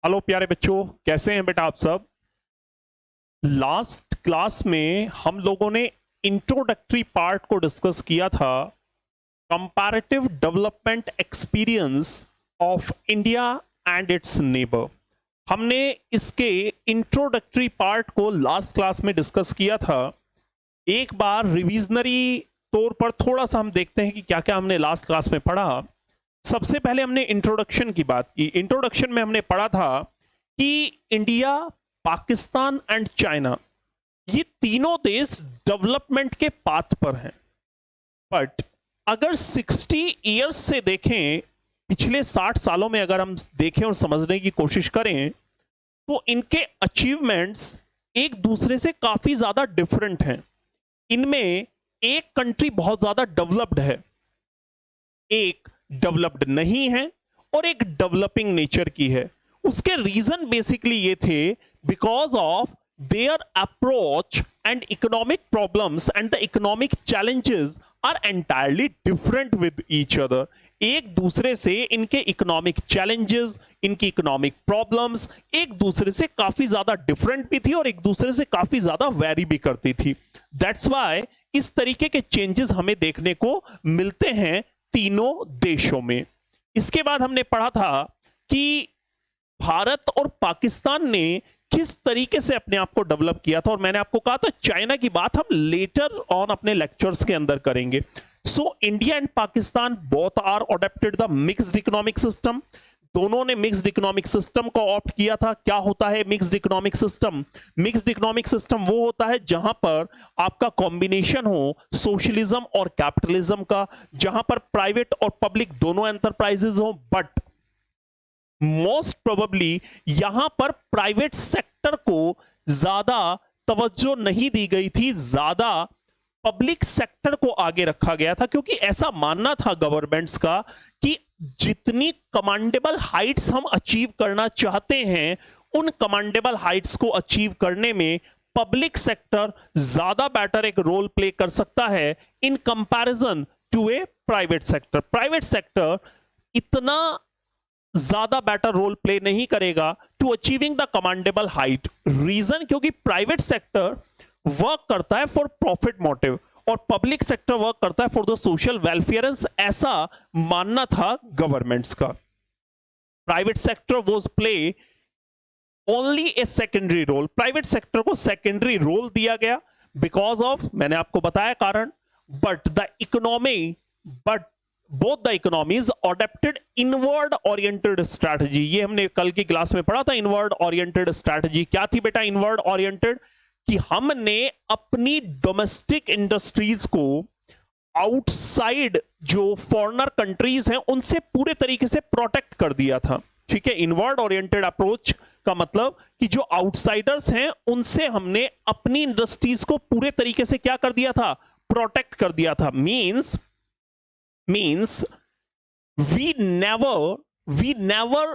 Hello प्यारे बच्चों, कैसे हैं बेटा आप सब। लास्ट क्लास में हम लोगों ने इंट्रोडक्टरी पार्ट को डिस्कस किया था, comparative development experience of India and it's neighbour. हमने इसके इंट्रोडक्टरी पार्ट को लास्ट क्लास में डिस्कस किया था। एक बार रिविजनरी तौर पर थोड़ा सा हम देखते हैं कि क्या क्या हमने लास्ट क्लास में पढ़ा। सबसे पहले हमने इंट्रोडक्शन की बात की। इंट्रोडक्शन में हमने पढ़ा था कि इंडिया, पाकिस्तान एंड चाइना, ये तीनों देश डेवलपमेंट के पाथ पर हैं। बट अगर 60 इयर्स से देखें, पिछले 60 सालों में अगर हम देखें और समझने की कोशिश करें, तो इनके अचीवमेंट्स एक दूसरे से काफी ज्यादा डिफरेंट हैं। इनमें एक कंट्री बहुत ज्यादा डेवलप्ड है, एक डेवलप्ड नहीं है और एक डेवलपिंग नेचर की है। उसके रीजन बेसिकली ये थे, because of their approach and economic problems and the economic challenges are entirely different with each other. एक दूसरे से इनके इकोनॉमिक चैलेंजेस, इनकी इकोनॉमिक प्रॉब्लम्स एक दूसरे से काफी ज्यादा डिफरेंट भी थी और एक दूसरे से काफी ज्यादा वेरी भी करती थी। दैट्स व्हाई इस तरीके के चेंजेस हमें देखने को मिलते हैं तीनों देशों में। इसके बाद हमने पढ़ा था कि भारत और पाकिस्तान ने किस तरीके से अपने आप को डेवलप किया था, और मैंने आपको कहा था चाइना की बात हम लेटर ऑन अपने लेक्चर्स के अंदर करेंगे। So India and Pakistan both are adopted the mixed economic system. दोनों ने मिक्स्ड इकोनॉमिक सिस्टम को ऑप्ट किया था। क्या होता है mixed economic system? Mixed economic system वो होता है जहां पर आपका कॉम्बिनेशन हो सोशलिज्म और कैपिटलिज्म का, जहां पर प्राइवेट और पब्लिक दोनों एंटरप्राइजेस हो, बट मोस्ट प्रोबेबली यहां पर प्राइवेट सेक्टर को ज्यादा तवज्जो नहीं दी गई थी, ज्यादा पब्लिक सेक्टर को आगे रखा गया था, क्योंकि ऐसा मानना था गवर्नमेंट्स का कि जितनी कमांडेबल हाइट्स हम अचीव करना चाहते हैं, उन कमांडेबल हाइट्स को अचीव करने में पब्लिक सेक्टर ज्यादा बेटर एक रोल प्ले कर सकता है in comparison to a private sector. Private sector इतना ज्यादा बेटर रोल प्ले नहीं करेगा to achieving the commandable height. Reason, क्योंकि प्राइवेट सेक्टर वर्क करता है फॉर प्रॉफिट मोटिव और पब्लिक सेक्टर वर्क करता है फॉर द सोशल वेलफेयर। ऐसा मानना था गवर्नमेंट्स का। Private sector was play only a secondary role. Private sector को सेकेंडरी रोल दिया गया बिकॉज ऑफ, मैंने आपको बताया कारण, but the economy, but both the economies adopted inward oriented strategy. ये हमने कल की क्लास में पढ़ा था। इनवर्ड ओरिएंटेड स्ट्रैटेजी क्या थी बेटा? इनवर्ड ओरिएंटेड कि हमने अपनी डोमेस्टिक इंडस्ट्रीज को आउटसाइड जो फॉरेनर कंट्रीज हैं उनसे पूरे तरीके से प्रोटेक्ट कर दिया था। ठीक है, इनवर्ड ओरिएंटेड अप्रोच का मतलब कि जो आउटसाइडर्स हैं उनसे हमने अपनी इंडस्ट्रीज को पूरे तरीके से क्या कर दिया था? प्रोटेक्ट कर दिया था। Means we never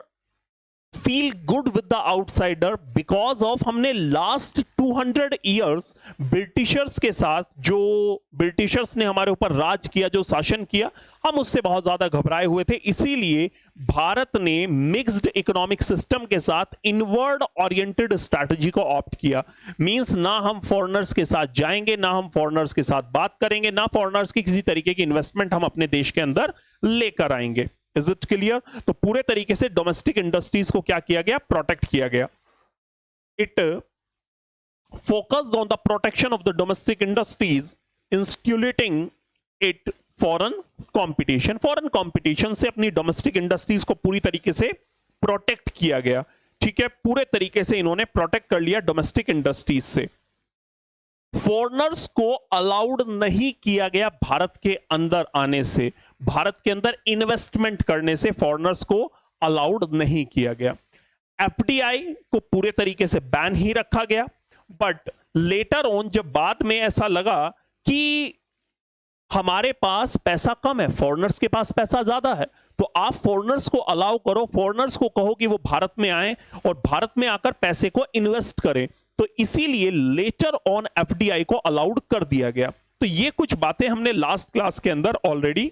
feel good with the outsider because of हमने लास्ट 200 इयर्स ब्रिटिशर्स के साथ, जो ब्रिटिशर्स ने हमारे ऊपर राज किया, जो शासन किया, हम उससे बहुत ज्यादा घबराए हुए थे। इसीलिए भारत ने मिक्स्ड इकोनॉमिक सिस्टम के साथ इनवर्ड ओरिएंटेड स्ट्रैटेजी को ऑप्ट किया। मींस ना हम फॉरेनर्स के साथ जाएंगे, ना हम फॉरेनर्स के साथ बात करेंगे, ना फॉरेनर्स की किसी तरीके की इन्वेस्टमेंट हम अपने देश के अंदर लेकर आएंगे। Is it clear? तो पूरे तरीके से डोमेस्टिक इंडस्ट्रीज को क्या किया गया? प्रोटेक्ट किया गया। It focused on the protection of the domestic industries, instituting it foreign competition. Foreign competition से अपनी डोमेस्टिक इंडस्ट्रीज को पूरी तरीके से प्रोटेक्ट किया गया। ठीक है, पूरे तरीके से इन्होंने प्रोटेक्ट कर लिया डोमेस्टिक इंडस्ट्रीज से। फॉरेनर्स को अलाउड नहीं किया गया भारत के अंदर आने से, भारत के अंदर इन्वेस्टमेंट करने से फॉरेनर्स को अलाउड नहीं किया गया। एफडीआई को पूरे तरीके से बैन ही रखा गया। बट लेटर ऑन जब बाद में ऐसा लगा कि हमारे पास पैसा कम है, फॉरेनर्स के पास पैसा ज्यादा है, तो आप फॉरेनर्स को अलाउ करो, फॉरेनर्स को कहो कि वो भारत में आए और भारत में आकर पैसे को इन्वेस्ट करें, तो इसीलिए लेटर ऑन एफडीआई को अलाउड कर दिया गया। तो ये कुछ बातें हमने लास्ट क्लास के अंदर ऑलरेडी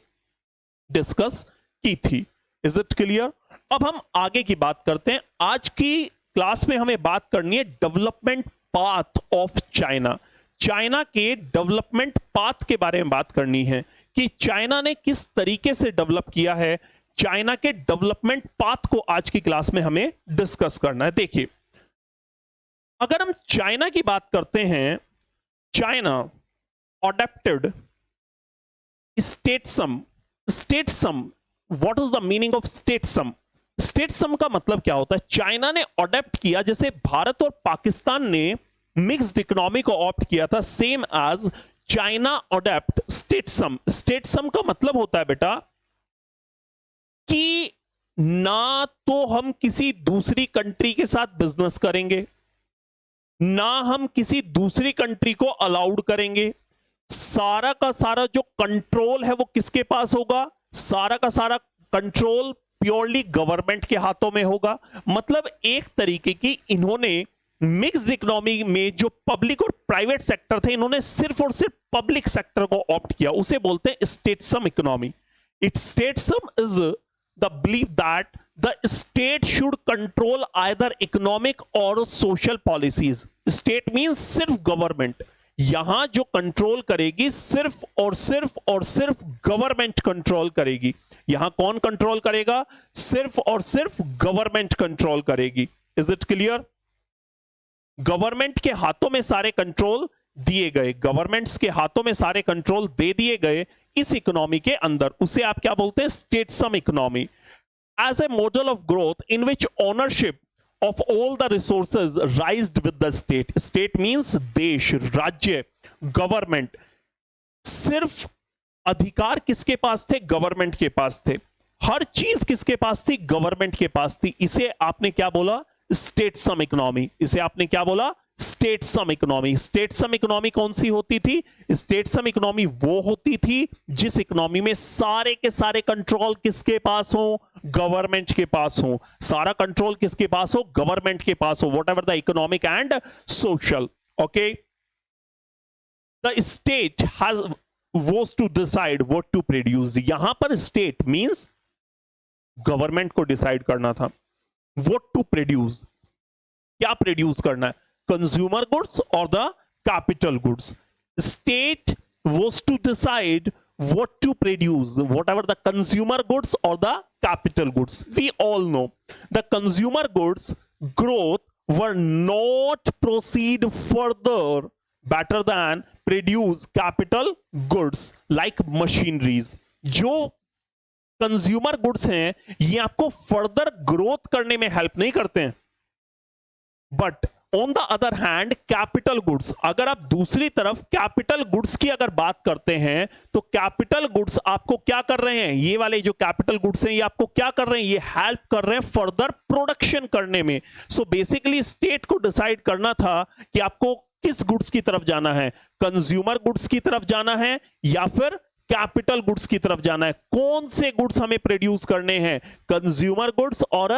डिस्कस की थी। Is it clear? अब हम आगे की बात करते हैं। आज की क्लास में हमें बात करनी है development path of China. China के डेवलपमेंट पाथ के बारे में बात करनी है कि चाइना ने किस तरीके से डेवलप किया है। चाइना के डेवलपमेंट पाथ को आज की क्लास में हमें डिस्कस करना है। देखिए, अगर हम चाइना की बात करते हैं, China adopted statism. Statism, what is the meaning of statism? Statism का मतलब क्या होता है? चाइना ने अडॉप्ट किया, जैसे भारत और पाकिस्तान ने मिक्स्ड इकोनॉमी को ऑप्ट किया था, same as China adopt स्टेटसम। Statism का मतलब होता है बेटा कि ना तो हम किसी दूसरी कंट्री के साथ बिजनेस करेंगे, ना हम किसी दूसरी कंट्री को अलाउड करेंगे। सारा का सारा जो कंट्रोल है वो किसके पास होगा? सारा का सारा कंट्रोल प्योरली गवर्नमेंट के हाथों में होगा। मतलब एक तरीके की इन्होंने मिक्स्ड इकोनॉमी में जो पब्लिक और प्राइवेट सेक्टर थे, इन्होंने सिर्फ और सिर्फ पब्लिक सेक्टर को ऑप्ट किया। उसे बोलते हैं statism economy. It statism is the belief that the state should control either economic और सोशल पॉलिसीज। स्टेट मींस सिर्फ गवर्नमेंट। यहां जो कंट्रोल करेगी सिर्फ और सिर्फ और सिर्फ गवर्नमेंट कंट्रोल करेगी। यहां कौन कंट्रोल करेगा? सिर्फ और सिर्फ गवर्नमेंट कंट्रोल करेगी। Is it clear? गवर्नमेंट के हाथों में सारे कंट्रोल दिए गए, गवर्नमेंट्स के हाथों में सारे कंट्रोल दे दिए गए इस इकोनॉमी के अंदर। उसे आप क्या बोलते हैं? Statism economy. As a model of growth in which ownership of all the resources raised with the state. State means देश, राज्य, गवर्नमेंट। सिर्फ अधिकार किसके पास थे? गवर्नमेंट के पास थे। हर चीज किसके पास थी? गवर्नमेंट के पास थी। इसे आपने क्या बोला? स्टेटसम इकोनॉमी। इसे आपने क्या बोला? स्टेटसम इकोनॉमी। स्टेटसम इकोनॉमी कौन सी होती थी? स्टेटसम इकोनॉमी वो होती थी जिस इकोनॉमी में सारे के सारे कंट्रोल किसके पास हो? गवर्नमेंट के पास हो। सारा कंट्रोल किसके पास हो? गवर्नमेंट के पास हो। What ever the economic and social. Okay, the state has was to decide what to produce. यहां पर स्टेट मींस गवर्नमेंट को डिसाइड करना था what to produce, क्या प्रोड्यूस करना है, कंज्यूमर गुड्स और the capital goods. State was to decide what to produce, whatever the consumer goods or the capital goods. We all know the consumer goods growth were not proceed further better than produce capital goods like machineries. जो consumer goods हैं ये आपको further growth करने में help नहीं करते हैं, but on the other hand capital goods, अगर आप दूसरी तरफ कैपिटल गुड्स की अगर बात करते हैं तो कैपिटल गुड्स आपको क्या कर रहे हैं, ये वाले जो कैपिटल गुड्स हैं ये आपको क्या कर रहे हैं, ये हेल्प कर रहे हैं फर्दर प्रोडक्शन करने में. सो बेसिकली स्टेट को डिसाइड करना था कि आपको किस गुड्स की तरफ जाना है, कंज्यूमर गुड्स की तरफ जाना है या फिर कैपिटल गुड्स की तरफ जाना है. कौन से गुड्स हमें प्रोड्यूस करने हैं, कंज्यूमर गुड्स और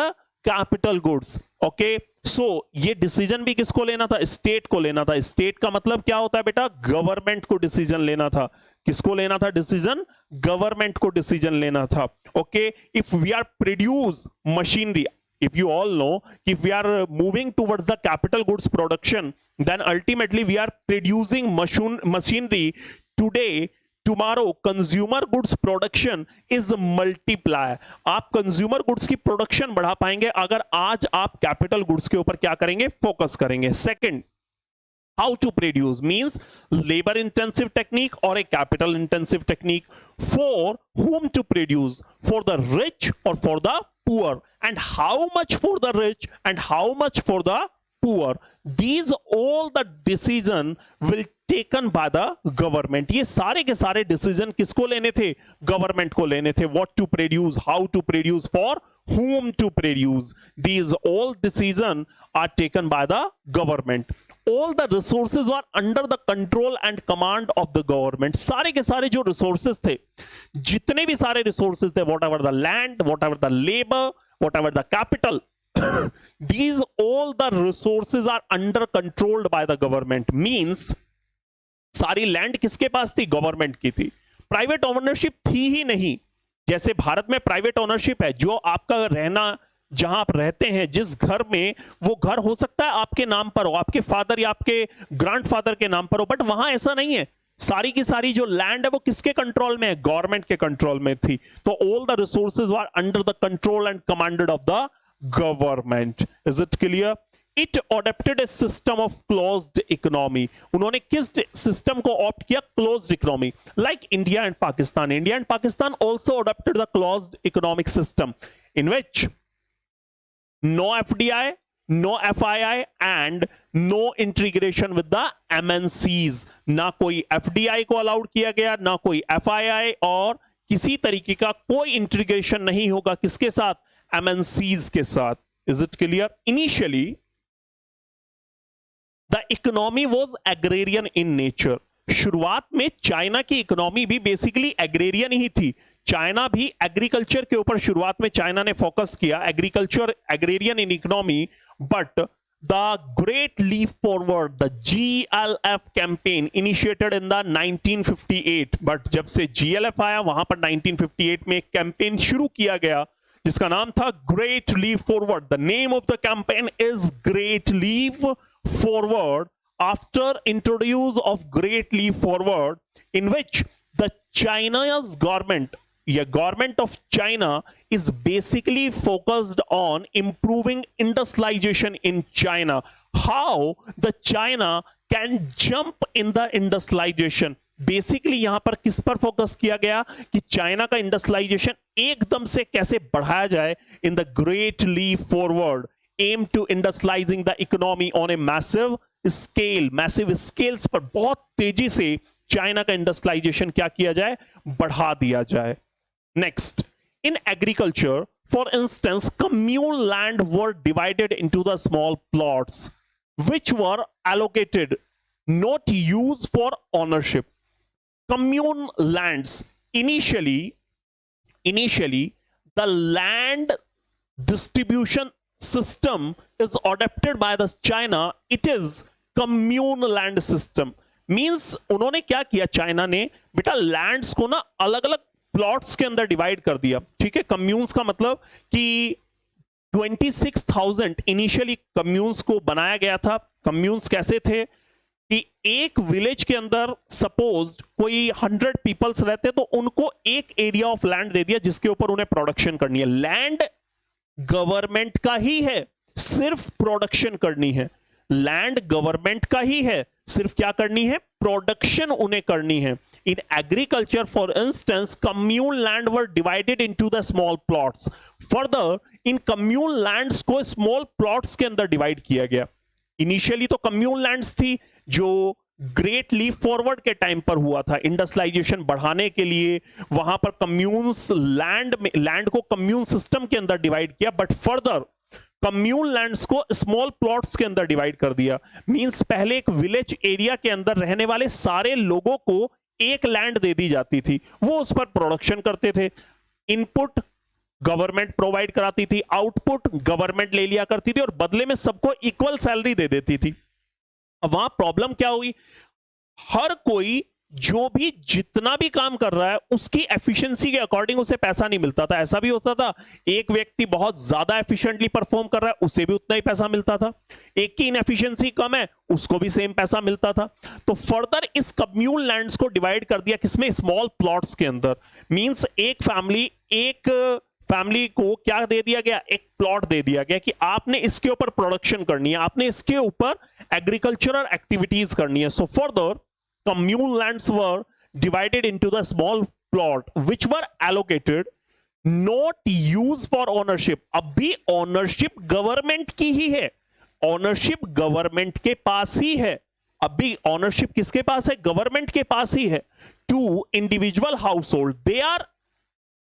कैपिटल गुड्स. ओके, सो ये डिसीजन भी किसको लेना था, स्टेट को लेना था. स्टेट का मतलब क्या होता है बेटा, गवर्नमेंट को डिसीजन लेना था. किसको लेना था डिसीजन, गवर्नमेंट को डिसीजन लेना था. Okay, if we are produce machinery, if you all know, if we are moving towards the capital goods production, then ultimately we are producing machinery. Today, tomorrow, consumer goods production is multiply. आप consumer goods की production बढ़ा पाएंगे अगर आज आप capital goods के ऊपर क्या करेंगे, focus करेंगे. Second, how to produce means labor intensive technique or a capital intensive technique. For whom to produce, for the rich or for the poor, and how much for the rich and how much for the poor. These all the decision will taken by the government. ये सारे के सारे decision किसको लेने थे, government को लेने थे. What to produce, how to produce, for whom to produce. These all decision are taken by the government. All the resources were under the control and command of the government. सारे के सारे जो resources थे, जितने भी सारे resources थे, whatever the land, whatever the labor, whatever the capital, these all the resources are under controlled by the government. Means सारी लैंड किसके पास थी, गवर्नमेंट की थी. प्राइवेट ओनरशिप थी ही नहीं. जैसे भारत में प्राइवेट ओनरशिप है, जो आपका रहना, जहां आप रहते हैं जिस घर में, वो घर हो सकता है आपके नाम पर हो, आपके फादर या आपके ग्रैंडफादर के नाम पर हो, बट वहां ऐसा नहीं है। सारी की सारी जो लैंड है वो किसके कंट्रोल में है? गवर्नमेंट के कंट्रोल में थी। तो all the resources are under the control and commanded of the government. Is it clear? It adopted a system of closed economy. उन्होंने किस सिस्टम को ऑप्ट किया? Closed economy, like India and Pakistan. India and Pakistan also adopted the closed economic system in which no FDI, no FII and no integration with the MNCs। ना कोई FDI को allowed किया गया, ना कोई FII, और किसी तरीके का कोई इंटीग्रेशन नहीं होगा किसके साथ? MNCs के साथ। Is it clear? Initially the economy was agrarian in nature. शुरुआत में चाइना की इकोनॉमी भी बेसिकली एग्रेरियन ही थी। चाइना भी एग्रीकल्चर के ऊपर शुरुआत में चाइना ने फोकस किया, agriculture, agrarian in economy. But the great leap forward, the GLF campaign initiated in the 1958। बट जब से GLF आया, वहां पर 1958 में एक कैंपेन शुरू किया गया जिसका नाम था great leap forward. The name of the campaign is great leap forward, after introduce of Great Leap Forward, in which the China's government, government of China is basically focused on improving industrialization in China. How the China can jump in the industrialization. Basically यहां पर किस पर focus किया गया कि China का industrialisation एकदम से कैसे बढ़ाया जाए। In the great leap forward aim to industrialising the economy on a massive scale, massive scales पर बहुत तेजी से चाइना का इंडस्ट्रियलाइजेशन क्या किया जाए? बढ़ा दिया जाए। Next, in agriculture for instance commune land were divided into the small plots which were allocated not used for ownership. Commune lands, initially the land distribution system is adopted by the China. It is commune land system. Means उन्होंने क्या किया China ने? बेटा lands को ना अलग अलग plots के अंदर डिवाइड कर दिया। ठीक है, कम्यून्स का मतलब कि 26,000 इनिशियली कम्यून्स को बनाया गया था। कम्यून्स कैसे थे कि एक विलेज के अंदर सपोज कोई 100 पीपल्स रहते तो उनको एक एरिया ऑफ लैंड दे दिया जिसके ऊपर उन्हें प्रोडक्शन करनी है। लैंड गवर्नमेंट का ही है, सिर्फ प्रोडक्शन करनी है। लैंड गवर्नमेंट का ही है, सिर्फ क्या करनी है? प्रोडक्शन उन्हें करनी है। In agriculture for instance commune land were divided into the small plots. Further in commune lands को स्मॉल प्लॉट्स के अंदर डिवाइड किया गया। इनिशियली तो कम्यून लैंड्स थी जो ग्रेट लीप फॉरवर्ड के टाइम पर हुआ था, इंडस्ट्रियलाइजेशन बढ़ाने के लिए वहां पर कम्यून्स लैंड को कम्यून सिस्टम के अंदर डिवाइड किया। बट फर्दर कम्यून लैंड्स को स्मॉल प्लॉट्स के अंदर डिवाइड कर दिया। मींस पहले एक विलेज एरिया के अंदर रहने वाले सारे लोगों को एक लैंड दे दी जाती थी, वो उस पर प्रोडक्शन करते थे। इनपुट गवर्नमेंट प्रोवाइड कराती थी, आउटपुट गवर्नमेंट ले लिया करती थी और बदले में सबको इक्वल सैलरी दे देती थी। अब वहां प्रॉब्लम क्या हुई? हर कोई जो भी जितना भी काम कर रहा है उसकी एफिशिएंसी के अकॉर्डिंग उसे पैसा नहीं मिलता था। ऐसा भी होता था एक व्यक्ति बहुत ज्यादा एफिशिएंटली परफॉर्म कर रहा है, उसे भी उतना ही पैसा मिलता था। एक की इनएफिशिएंसी कम है, उसको भी सेम पैसा मिलता था। तो फर्दर इस कम्यून लैंड्स को डिवाइड कर दिया किसमें? स्मॉल प्लॉट्स के अंदर। मींस एक फैमिली को क्या दे दिया गया? एक प्लॉट दे दिया गया कि आपने इसके ऊपर प्रोडक्शन करनी है, आपने इसके ऊपर एग्रीकल्चरल एक्टिविटीज करनी है। So further commune lands were divided into the small plot which were allocated not used for ownership। अब भी ओनरशिप गवर्नमेंट की ही है, ओनरशिप गवर्नमेंट के पास ही है। अब भी ओनरशिप किसके पास है? गवर्नमेंट के पास ही है। To individual household, they are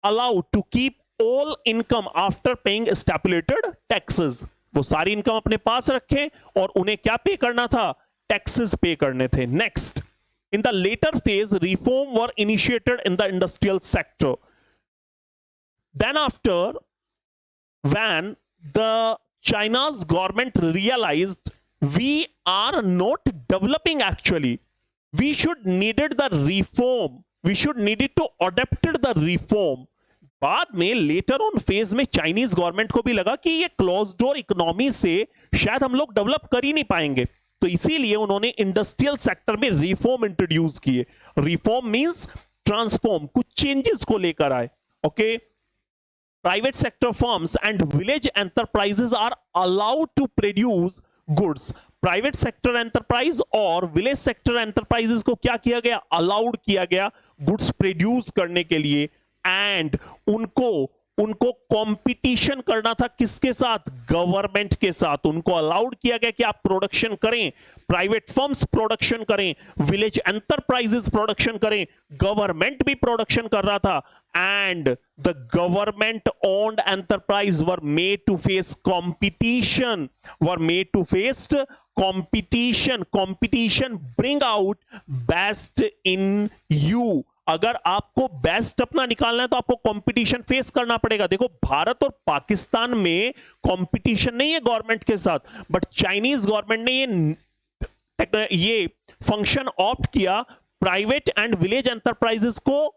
allowed to keep all income after paying stipulated taxes। वो सारी इनकम अपने पास रखें और उन्हें क्या पे करना था? टैक्सेस पे करने थे। Next, in the later phase reform were initiated in the industrial sector। then after when the China's government realized we are not developing, actually we should needed the reform, we should needed to adapt the reform, बाद में later on phase में Chinese government को भी लगा कि ये close door economy से शायद हम लोग डेवलप कर ही नहीं पाएंगे, तो इसीलिए उन्होंने इंडस्ट्रियल सेक्टर में रिफॉर्म इंट्रोड्यूस किए। रिफॉर्म मींस ट्रांसफॉर्म, कुछ चेंजेस को लेकर आए। Okay, private sector firms and village enterprises are allowed to produce goods. Private sector enterprise और विलेज सेक्टर एंटरप्राइजेस को क्या किया गया, अलाउड किया गया गुड्स प्रोड्यूस करने के लिए। एंड उनको कंपटीशन करना था किसके साथ, गवर्नमेंट के साथ। उनको अलाउड किया गया कि आप प्रोडक्शन करें, प्राइवेट फर्म्स प्रोडक्शन करें, विलेज एंटरप्राइजेस प्रोडक्शन करें, गवर्नमेंट भी प्रोडक्शन कर रहा था। And the government owned enterprise were made to face competition, competition bring out best in you. अगर आपको बेस्ट अपना निकालना है तो आपको कंपटीशन फेस करना पड़ेगा। देखो, भारत और पाकिस्तान में कंपटीशन नहीं है गवर्नमेंट के साथ, बट चाइनीज गवर्नमेंट ने ये फंक्शन ऑप्ट किया। प्राइवेट एंड विलेज एंटरप्राइजेस को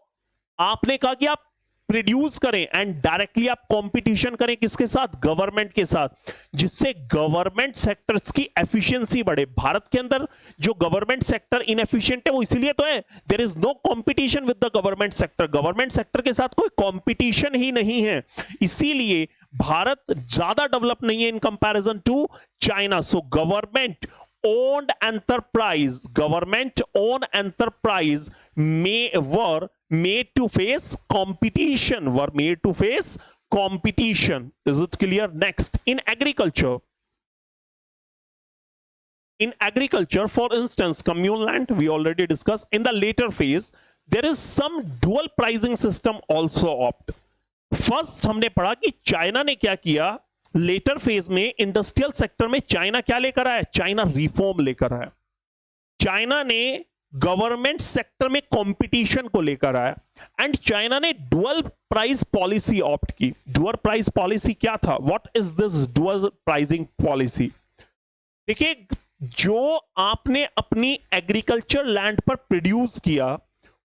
आपने कहा कि आप प्रोड्यूस करें एंड डायरेक्टली आप कंपटीशन करें किसके साथ, गवर्नमेंट के साथ, जिससे गवर्नमेंट सेक्टर्स की एफिशिएंसी बढ़े। भारत के अंदर जो गवर्नमेंट सेक्टर इनएफिशिएंट है वो इसीलिए तो है, there is no competition with the government sector. Government sector के साथ कोई कंपटीशन ही नहीं है, इसीलिए भारत ज्यादा डेवलप नहीं है in comparison to China. So government owned enterprise were made to face competition. Is it clear? Next, in agriculture, for instance, communal land we already discussed. In the later phase there is some dual pricing system also opt. First हमने पढ़ा कि China ने क्या किया, later phase में industrial sector में China क्या लेकर आया, चाइना रिफॉर्म लेकर आया। चाइना ने गवर्नमेंट सेक्टर में कंपटीशन को लेकर आया एंड चाइना ने डुअल प्राइस पॉलिसी ऑप्ट की। डुअल प्राइस पॉलिसी क्या था, what is this dual pricing policy? देखिए, जो आपने अपनी एग्रीकल्चर लैंड पर प्रोड्यूस किया,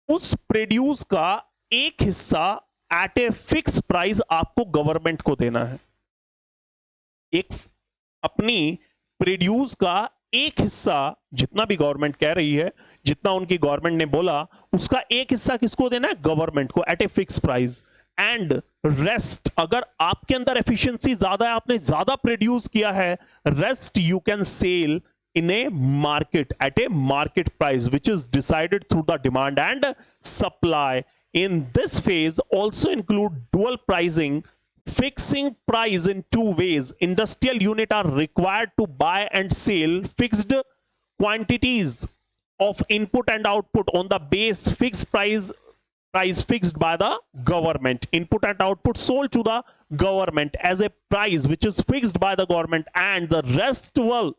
उस प्रोड्यूस का एक हिस्सा एट ए फिक्स प्राइस आपको गवर्नमेंट को देना है। एक अपनी प्रोड्यूस का एक हिस्सा, जितना भी गवर्नमेंट कह रही है, जितना उनकी गवर्नमेंट ने बोला, उसका एक हिस्सा किसको देना है, गवर्नमेंट को, at a fix price. And rest, अगर आपके अंदर एफिशिएंसी ज्यादा है, आपने ज्यादा प्रोड्यूस किया है, rest you can sell in a market at a market price which is decided through the demand and supply. In this phase also include dual pricing, fixing price in two ways. Industrial unit are required to buy and sell fixed quantities of input and output on the base fixed price fixed by the government. Input and output sold to the government as a price which is fixed by the government, and the rest will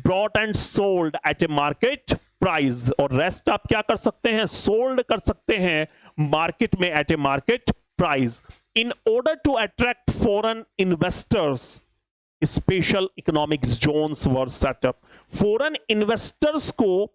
brought and sold at a market price. और rest आप क्या कर सकते हैं, sold कर सकते हैं market में at a market price. In order to attract foreign investors, special economic zones were set up. Foreign investors को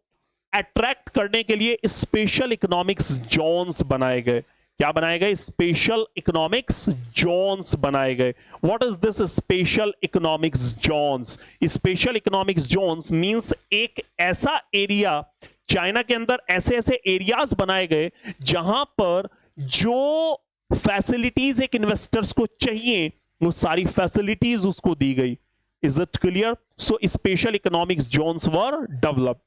अट्रैक्ट करने के लिए स्पेशल इकोनॉमिक्स जोन्स बनाए गए। क्या बनाए गए, स्पेशल इकोनॉमिक्स जोन्स बनाए गए। What is this special economics zones? Special economics zones means एक ऐसा एरिया, चाइना के अंदर ऐसे ऐसे एरियाज बनाए गए जहां पर जो फैसिलिटीज एक इन्वेस्टर्स को चाहिए वो सारी फैसिलिटीज उसको दी गई। Is it clear? So special economics zones were developed.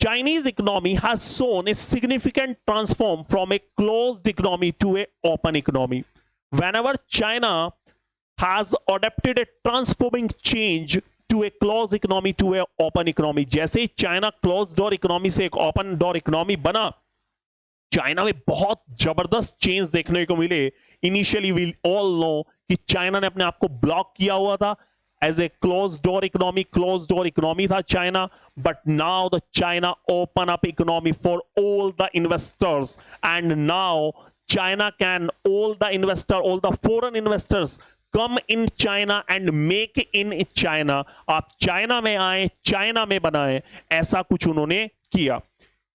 Chinese economy has shown a significant transform from a closed economy to a open economy. Whenever China has adopted a transforming change to a closed economy to a open economy, जैसे ही China closed door economy से एक open door economy बना, China में बहुत जबरदस्त change देखने को मिले। इनिशियली वी ऑल नो कि चाइना ने अपने आप को ब्लॉक किया हुआ था as a closed door economy था China, but now the China open up economy for all the investors, and now China can all the foreign investors come in China and make in China. आप China में आए, China में बनाए, ऐसा कुछ उन्होंने किया.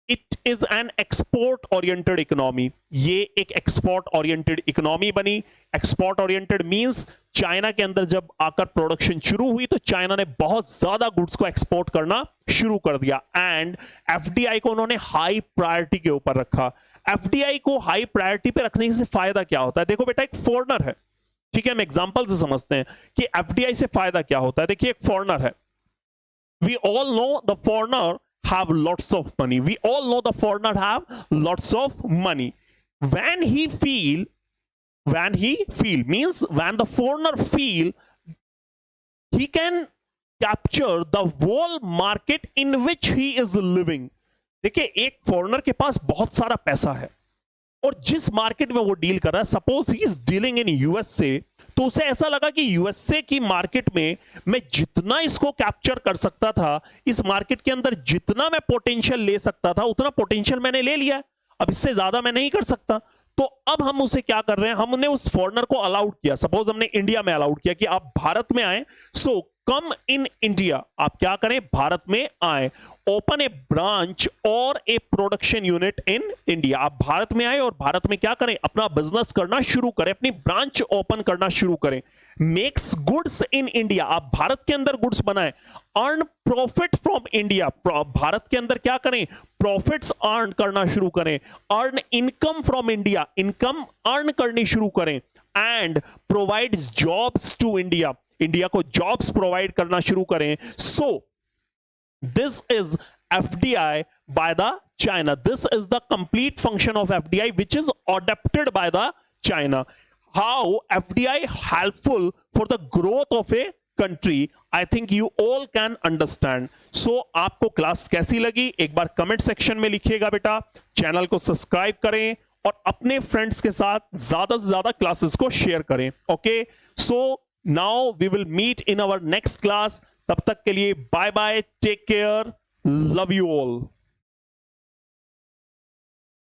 It is an export oriented economy. ये एक एक्सपोर्ट ओरिएंटेड इकोनॉमी बनी। एक्सपोर्ट ओरिएंटेड मींस चाइना के अंदर जब आकर प्रोडक्शन शुरू हुई तो चाइना ने बहुत ज्यादा गुड्स को एक्सपोर्ट करना शुरू कर दिया एंड एफडीआई को उन्होंने हाई प्रायोरिटी के ऊपर रखा। एफडीआई को हाई प्रायोरिटी पे रखने से फायदा क्या होता है? देखो बेटा, एक फॉरेनर है, ठीक है, हम एग्जांपल से समझते हैं कि एफडीआई से फायदा क्या होता है। देखिए, एक फॉरेनर है, we all know the foreigner have lots of money, we all know the foreigner have lots of money. When he feel means when the foreigner feel he can capture the whole market in which he is living. देखिए, एक foreigner के पास बहुत सारा पैसा है और जिस market में वो डील कर रहा है, suppose he is dealing in USA, तो उसे ऐसा लगा कि यूएसए की मार्केट में मैं जितना इसको कैप्चर कर सकता था, इस मार्केट के अंदर जितना मैं पोटेंशियल ले सकता था, उतना पोटेंशियल मैंने ले लिया, अब इससे ज्यादा मैं नहीं कर सकता। तो अब हम उसे क्या कर रहे हैं, हमने उस फॉरेनर को अलाउड किया, सपोज हमने इंडिया में अलाउड किया कि आप भारत में आए, सो कम इन इंडिया, आप क्या करें, भारत में आए, ओपन ए ब्रांच और ए प्रोडक्शन यूनिट इन इंडिया। आप भारत में आए और भारत में क्या करें, अपना बिजनेस करना शुरू करें, अपनी ब्रांच ओपन करना शुरू करें। मेक्स गुड्स इन इंडिया, आप भारत के अंदर गुड्स बनाएं। अर्न प्रॉफिट फ्रॉम इंडिया, भारत के अंदर क्या करें, प्रॉफिट्स अर्न करना शुरू करें। Earn income from India, income earn करनी शुरू करें। And provide jobs to India, India को जॉब्स प्रोवाइड करना शुरू करें। So this is FDI by the China. This is the complete function of FDI which is adopted by the China. How FDI helpful for the growth of a country, I think you all can understand. So आपको class कैसी लगी एक बार comment section में लिखिएगा बेटा। Channel को subscribe करें और अपने फ्रेंड्स के साथ ज्यादा से ज्यादा क्लासेस को शेयर करें। Okay, so now we will meet in our next class. तब तक के लिए bye bye, take care, love you all.